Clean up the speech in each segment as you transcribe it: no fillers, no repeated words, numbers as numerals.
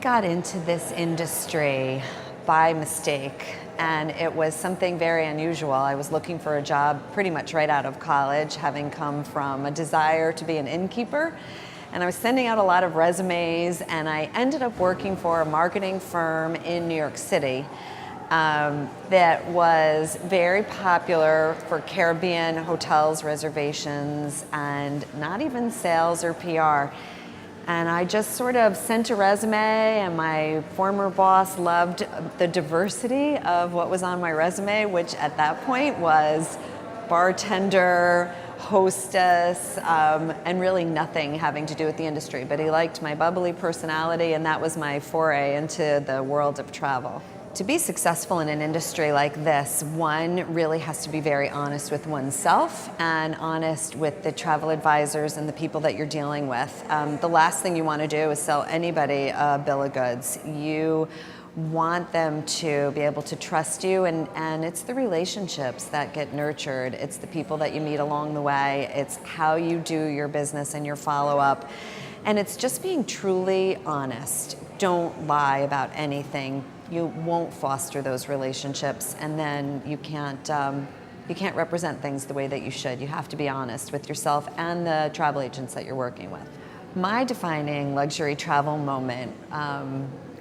got into this industry by mistake, and it was something very unusual. I was looking for a job pretty much right out of college, having come from a desire to be an innkeeper. And I was sending out a lot of resumes, and I ended up working for a marketing firm in New York City that was very popular for Caribbean hotels, reservations, and not even sales or PR. And I just sort of sent a resume, and my former boss loved the diversity of what was on my resume, which at that point was bartender, hostess, and really nothing having to do with the industry. But he liked my bubbly personality, and that was my foray into the world of travel. To be successful in an industry like this, one really has to be very honest with oneself and honest with the travel advisors and the people that you're dealing with. The last thing you want to do is sell anybody a bill of goods. You want them to be able to trust you, and it's the relationships that get nurtured. It's the people that you meet along the way. It's how you do your business and your follow-up. And it's just being truly honest. Don't lie about anything. You won't foster those relationships, and then you can't represent things the way that you should. You have to be honest with yourself and the travel agents that you're working with. My defining luxury travel moment,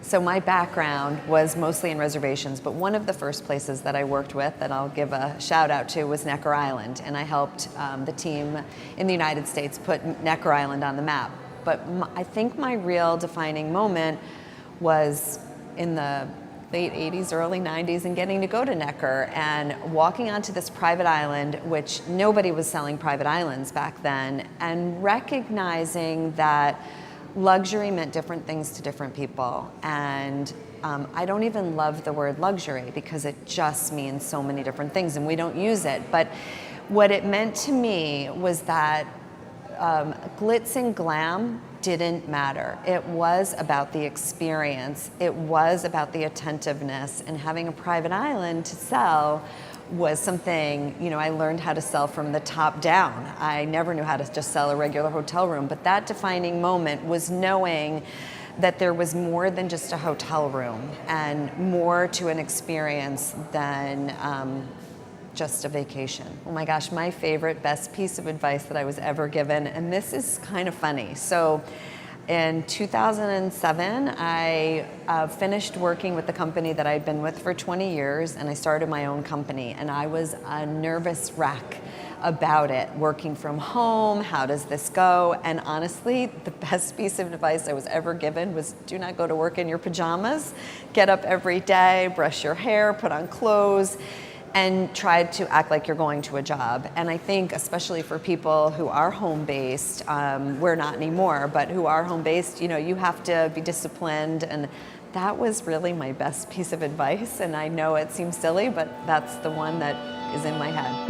so my background was mostly in reservations, but one of the first places that I worked with that I'll give a shout out to was Necker Island, and I helped the team in the United States put Necker Island on the map. But I think my real defining moment was in the late 80s, early 90s, and getting to go to Necker and walking onto this private island, which nobody was selling private islands back then, and recognizing that luxury meant different things to different people. And I don't even love the word luxury because it just means so many different things and we don't use it. But what it meant to me was that glitz and glam didn't matter. It was about the experience. It was about the attentiveness, and having a private island to sell was something, I learned how to sell from the top down. I never knew how to just sell a regular hotel room, but that defining moment was knowing that there was more than just a hotel room and more to an experience than just a vacation. Oh my gosh, my favorite, best piece of advice that I was ever given, and this is kind of funny. So in 2007, I finished working with the company that I'd been with for 20 years, and I started my own company, and I was a nervous wreck about it, working from home, how does this go? And honestly, the best piece of advice I was ever given was do not go to work in your pajamas. Get up every day, brush your hair, put on clothes, and try to act like you're going to a job. And I think especially for people who are home-based, we're not anymore, but who are home-based, you have to be disciplined, and that was really my best piece of advice. And I know it seems silly, but that's the one that is in my head.